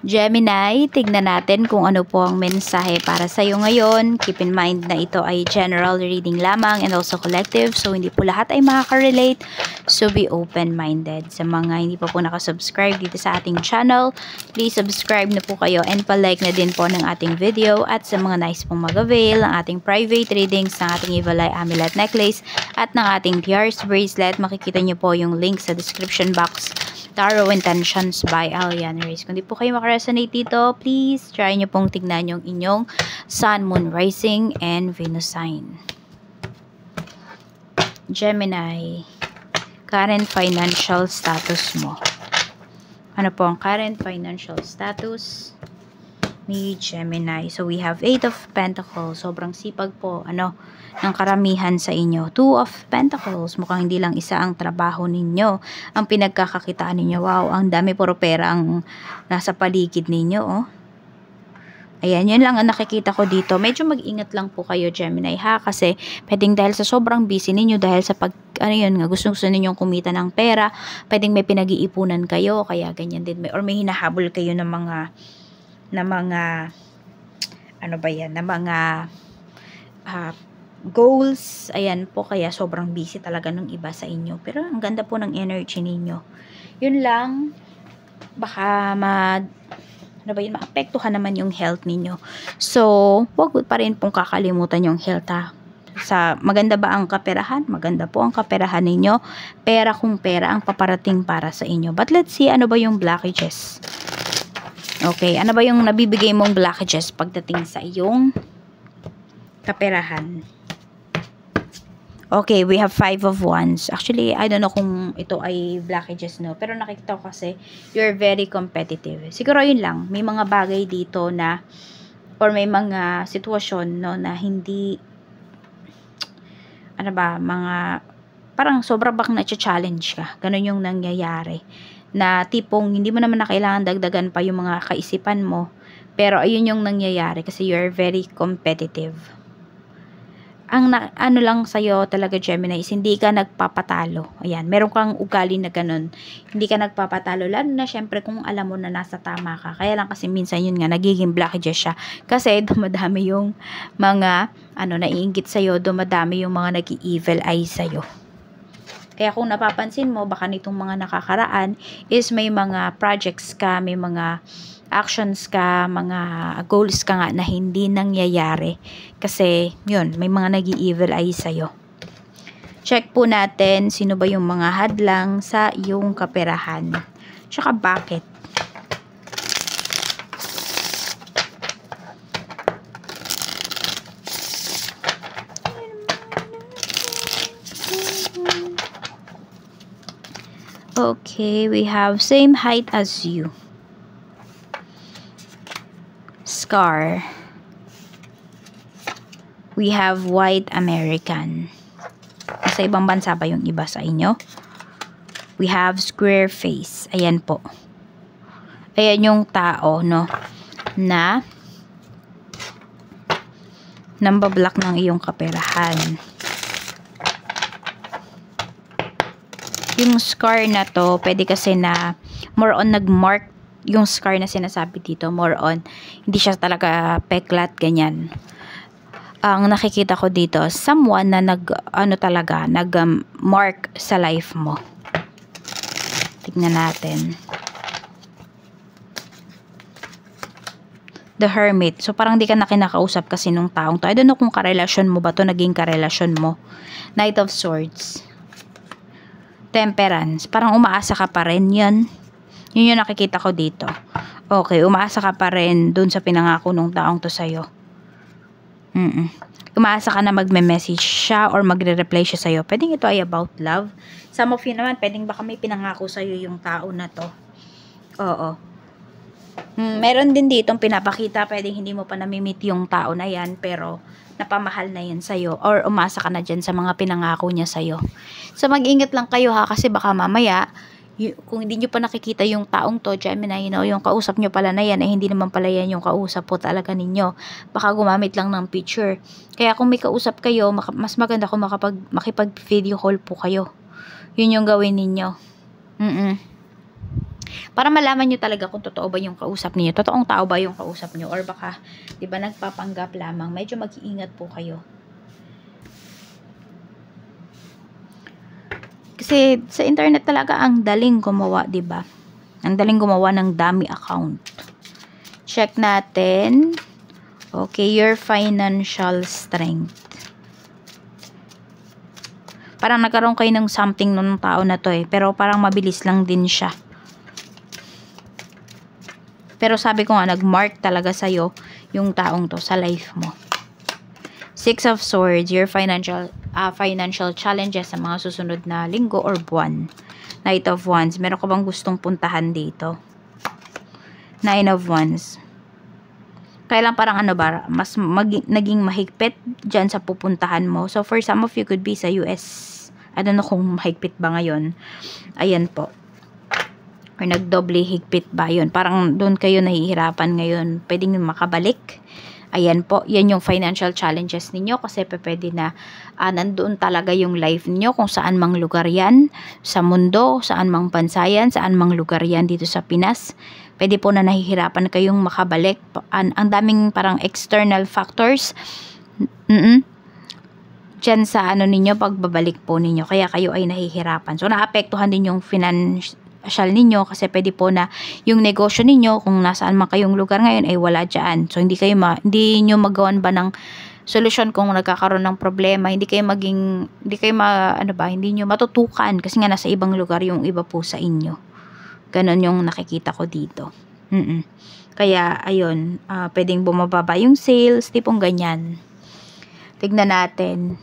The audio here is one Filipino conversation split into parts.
Gemini, tignan natin kung ano po ang mensahe para sa iyo ngayon. Keep in mind na ito ay general reading lamang and also collective. So, hindi po lahat ay makaka-relate. So, be open-minded. Sa mga hindi pa po nakasubscribe dito sa ating channel, please subscribe na po kayo and palike na din po ng ating video. At sa mga nice pong mag-avail ng ating private readings ng ating Evil Eye Amulet Necklace at ng ating Pierce Bracelet, makikita nyo po yung link sa description box. Tarot Intentions by Alian Reyes. Kung di po kayo makaresonate dito, please try nyo pong tignan yung inyong Sun, Moon, Rising, and Venus sign. Gemini, current financial status mo. Ano po ang current financial status ni Gemini? So, we have 8 of Pentacles. Sobrang sipag po, ng karamihan sa inyo. 2 of Pentacles. Mukhang hindi lang isa ang trabaho ninyo. Ang pinagkakakitaan ninyo. Wow, ang dami puro pera ang nasa paligid ninyo, oh. Ayan, yun lang ang nakikita ko dito. Medyo mag-ingat lang po kayo, Gemini, ha? Kasi, pwedeng dahil sa sobrang busy ninyo, dahil sa gusto ninyong kumita ng pera, pwedeng may pinag-iipunan kayo, kaya ganyan din. Or may hinahabol kayo ng mga goals. Ayan po, kaya sobrang busy talaga ng iba sa inyo. Pero ang ganda po ng energy ninyo. Yun lang, baka maapektuhan naman yung health ninyo. So, wag pa rin pong kakalimutan yung health, ha. Maganda ba ang kaperahan? Maganda po ang kaperahan ninyo. Pera kung pera ang paparating para sa inyo. But let's see, ano ba yung blockages? Okay, ano ba yung nabibigay mong blockages pagdating sa iyong kaperahan? Okay, we have 5 of Wands. Actually, I don't know kung ito ay blockages, no? Pero nakikita ko kasi, you're very competitive. Siguro yun lang. May mga bagay dito na, or may mga sitwasyon, no, na hindi, parang sobra bang na-challenge ka. Ganun yung nangyayari. Na tipong, hindi mo naman na kailangan dagdagan pa yung mga kaisipan mo. Pero ayun yung nangyayari kasi you're very competitive. Ang lang sa'yo talaga, Gemini, is hindi ka nagpapatalo. Ayan, meron kang ugali na ganun. Hindi ka nagpapatalo. Lalo na syempre kung alam mo na nasa tama ka. Kaya lang kasi minsan yun nga, nagiging blockages siya. Kasi dumadami yung mga, naiinggit sa'yo, dumadami yung mga nag-evil eye sa'yo. Kaya kung napapansin mo, baka nitong mga nakakaraan is may mga projects ka, may mga actions ka, mga goals ka nga na hindi nangyayari. Kasi, yun, may mga nag-i-evil eye sa'yo. Check po natin sino ba yung mga hadlang sa iyong kaperahan. Tsaka bakit. Okay, we have same height as you. Scar. We have white American. Sa ibang bansa ba yung iba sa inyo? We have square face. Ayan po. Ayan yung tao, no? Na nambablock ng iyong kaperahan. Yung scar na to, pwede kasi na more on nag-mark yung scar na sinasabi dito, more on hindi siya talaga peklat, ganyan. Ang nakikita ko dito, someone na nag-mark sa life mo. Tignan natin. The Hermit. So, parang di ka na kinakausap kasi nung taong to. I don't know kung karelasyon mo ba to, naging karelasyon mo. Knight of Swords. Temperance. Parang umaasa ka pa rin yun. Yun yung nakikita ko dito. Okay, umaasa ka pa rin dun sa pinangako nung taong to sa'yo. Umaasa ka na magme-message siya or magre-reply siya sa'yo. Pwedeng ito ay about love. Some of you naman, pwedeng baka may pinangako sa'yo yung tao na to. Oo. Meron din ditong pinapakita, pwedeng hindi mo pa namimit yung tao na yan, pero napamahal na yan sa'yo. Or umasa ka na dyan sa mga pinangako niya sa'yo. So, mag-ingat lang kayo ha, kasi baka mamaya, kung hindi nyo pa nakikita yung taong to, Gemini, yung kausap nyo pala na yan, hindi naman pala yan yung kausap po talaga ninyo. Baka gumamit lang ng picture. Kaya kung may kausap kayo, mas maganda kung makipag-video call po kayo. Yun yung gawin ninyo. Para malaman nyo talaga kung totoo ba yung kausap niyo, totoong tao ba yung kausap niyo, or baka, di ba, nagpapanggap lamang. Medyo mag-iingat po kayo. Kasi sa internet talaga ang daling gumawa, di ba? Ang daling gumawa ng dummy account. Check natin. Okay, your financial strength. Parang nagkaroon kayo ng something nung tao na to pero parang mabilis lang din siya. Pero sabi ko nga, nag-mark talaga sa'yo yung taong to sa life mo. Six of Swords, your financial challenges sa mga susunod na linggo or buwan. Knight of Wands, meron ka bang gustong puntahan dito? Nine of Wands. Kailan parang mas naging mahigpit dyan sa pupuntahan mo. So, for some of you, could be sa US. I don't know kung mahigpit ba ngayon. Ayan po. Or nagdoble higpit ba yun? Parang doon kayo nahihirapan ngayon. Pwedeng makabalik. Ayan po. Yan yung financial challenges ninyo. Kasi pwede na nandoon talaga yung life niyo kung saan mang lugar yan. Sa mundo, saan mang bansa yan, saan mang lugar yan dito sa Pinas. Pwede po na nahihirapan kayong makabalik. Ang daming parang external factors. Diyan sa ninyo, pagbabalik po ninyo. Kaya kayo ay nahihirapan. So, naapektuhan din yung financial ninyo kasi pwede po na yung negosyo ninyo, kung nasaan man kayong lugar ngayon, ay wala dyan. So, hindi nyo magawan ba ng solusyon kung nagkakaroon ng problema. Hindi nyo matutukan kasi nga nasa ibang lugar yung iba po sa inyo. Ganon yung nakikita ko dito. Kaya, ayun, pwedeng bumababa yung sales, tipong ganyan. Tignan natin.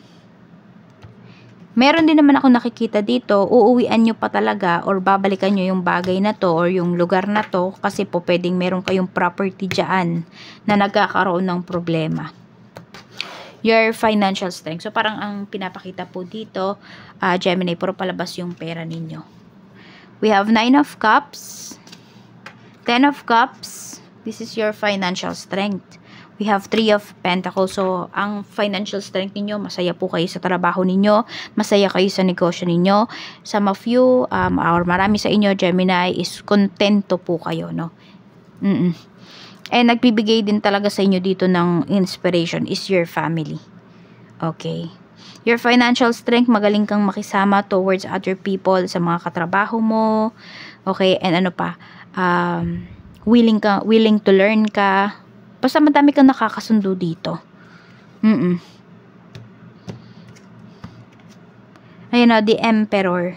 Meron din naman ako nakikita dito, uuwian nyo pa talaga or babalikan nyo yung bagay na to or yung lugar na to kasi po pwedeng meron kayong property dyan na nagkakaroon ng problema. Your financial strength. So, parang ang pinapakita po dito, Gemini, puro palabas yung pera ninyo. We have 9 of Cups, 10 of Cups. This is your financial strength. We have 3 of Pentacles. So, ang financial strength ninyo, masaya po kayo sa trabaho ninyo, masaya kayo sa negosyo ninyo. Some of you, or marami sa inyo, Gemini, is kontento po kayo, no? And nagbibigay din talaga sa inyo dito ng inspiration is your family. Okay. Your financial strength, magaling kang makisama towards other people, sa mga katrabaho mo. Okay, and ano pa, willing to learn ka. Basta madami kang nakakasundo dito. Ayun na, the Emperor.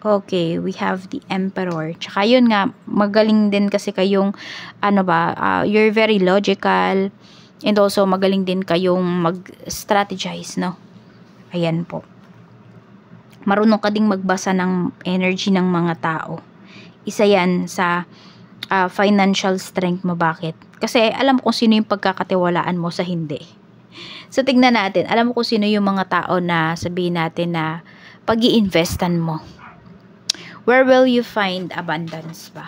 Okay, we have the Emperor. Tsaka yun nga, magaling din kasi kayong, you're very logical. And also, magaling din kayong mag-strategize, no? Ayan po. Marunong ka ding magbasa ng energy ng mga tao. Isa yan sa financial strength mo. Bakit? Kasi alam mo kung sino yung pagkakatiwalaan mo sa hindi. So, tignan natin. Alam mo kung sino yung mga tao na sabihin natin na pag-i-investan mo. Where will you find abundance ba?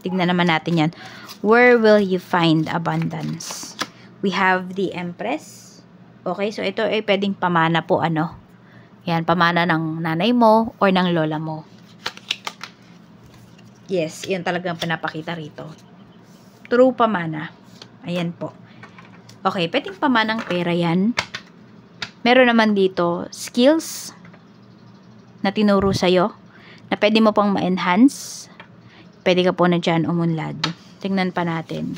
Tignan naman natin yan. Where will you find abundance? We have the Empress. Okay, so ito ay pwedeng pamana po, Yan, pamana ng nanay mo or ng lola mo. Yes, yan talagang pinapakita rito. True pamana. Ayan po. Okay, pwedeng pamanang pera yan. Meron naman dito, skills na tinuro sa'yo, na pwede mo pang ma-enhance. Pwede ka po na dyan umunlad. Tingnan pa natin.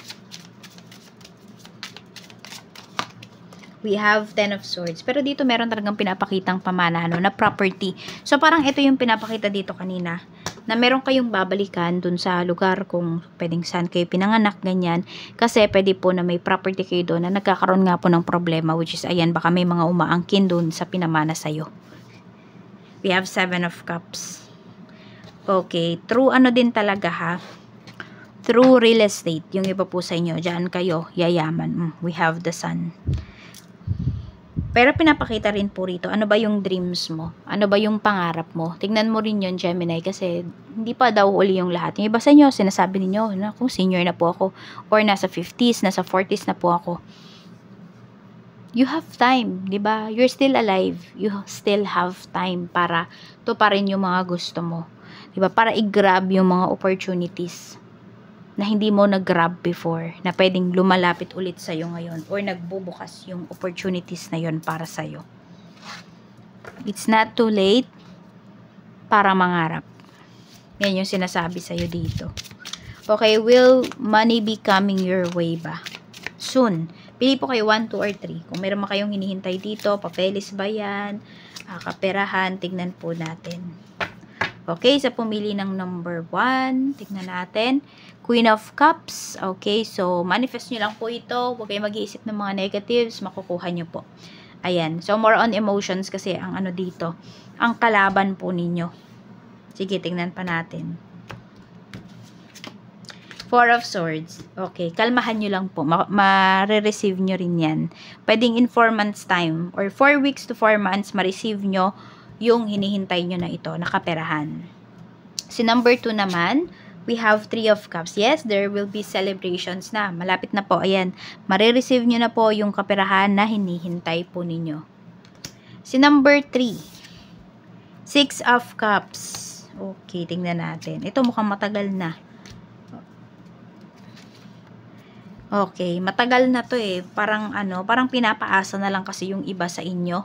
We have 10 of Swords. Pero dito meron talagang pinapakitang pamana, na property. So, parang ito yung pinapakita dito kanina, na meron kayong babalikan dun sa lugar kung pwedeng saan kayo pinanganak, ganyan. Kasi pwede po na may property kayo doon na nagkakaroon nga po ng problema, which is, ayan, baka may mga umaangkin dun sa pinamana sa'yo. We have 7 of Cups. Okay, true din talaga ha. True real estate, yung iba po sa inyo, dyan kayo, yayaman. We have the Sun. Pero pinapakita rin po rito, ano ba yung dreams mo? Ano ba yung pangarap mo? Tignan mo rin yun, Gemini, kasi hindi pa daw uli yung lahat. Yung iba sa inyo, sinasabi ninyo, kung senior na po ako, or nasa 50s, nasa 40s na po ako. You have time, di ba? You're still alive. You still have time para tuparin yung mga gusto mo. Diba? Para i-grab yung mga opportunities na hindi mo nag-grab before, na pwedeng lumalapit ulit sa'yo ngayon, or nagbubukas yung opportunities na yon para sa'yo. It's not too late para mangarap. Yan yung sinasabi sa'yo dito. Okay, will money be coming your way ba? Soon. Pili po kayo 1, 2, or 3. Kung meron kayong hinihintay dito, papeles ba yan? Kaperahan, tignan po natin. Okay, sa pumili ng number 1, tignan natin. Queen of Cups. Okay, so manifest nyo lang po ito. Huwag kayo mag-iisip ng mga negatives, makukuha nyo po. Ayan, so more on emotions kasi ang ano dito, ang kalaban po ninyo. Sige, tignan pa natin. 4 of Swords. Okay, kalmahan nyo lang po. Ma-receive nyo rin yan. Pwedeng in 4 months time or 4 weeks to 4 months ma-receive nyo yung hinihintay nyo na ito, nakaperahan. Si number 2 naman, we have 3 of Cups. Yes, there will be celebrations na. Malapit na po. Ayan, ma-receive nyo na po yung kaperahan na hinihintay po ninyo. Si number 3, 6 of Cups. Okay, tingnan natin. Ito mukhang matagal na. Okay, matagal na to eh. Parang parang pinapaasa na lang kasi yung iba sa inyo.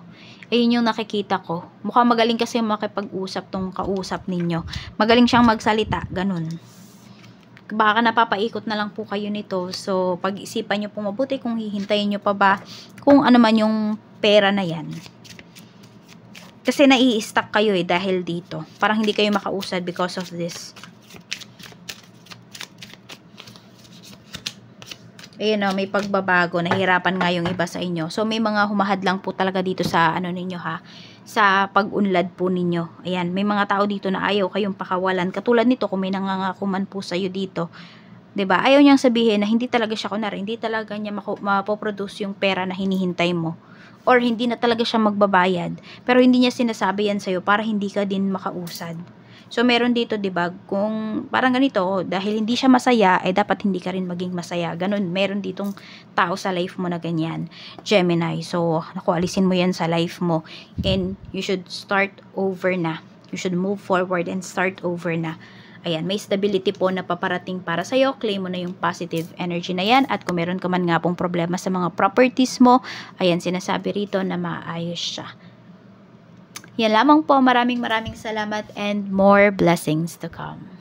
Ayun yung nakikita ko. Mukhang magaling kasi makipag-usap tong kausap ninyo. Magaling siyang magsalita, ganun. Baka napapaikot na lang po kayo nito. So, pag-isipan nyo po mabuti kung hihintayin nyo pa ba kung ano man yung pera na yan. Kasi nai-stuck kayo eh dahil dito. Parang hindi kayo makausad because of this. Ayun o, may pagbabago, nahihirapan nga yung iba sa inyo. So, may mga humahad lang po talaga dito sa ninyo ha, sa pag-unlad po ninyo. Ayan, may mga tao dito na ayaw kayong pakawalan. Katulad nito, kung may nangangako man po sa'yo dito, 'di ba? Ayaw niyang sabihin na hindi talaga siya kunwari, hindi talaga niya mapoproduce yung pera na hinihintay mo. Or hindi na talaga siya magbabayad. Pero hindi niya sinasabi yan sa'yo para hindi ka din makausad. So, meron dito, 'di ba? Kung parang ganito, dahil hindi siya masaya, dapat hindi ka rin maging masaya. Ganun, meron ditong tao sa life mo na ganyan. Gemini. So, naku, alisin mo yan sa life mo. And you should start over na. You should move forward and start over na. Ayan, may stability po na paparating para sa'yo. Claim mo na yung positive energy na yan. At kung meron ka man nga pong problema sa mga properties mo, ayan, sinasabi rito na maayos siya. Yan lamang po. Maraming salamat and more blessings to come.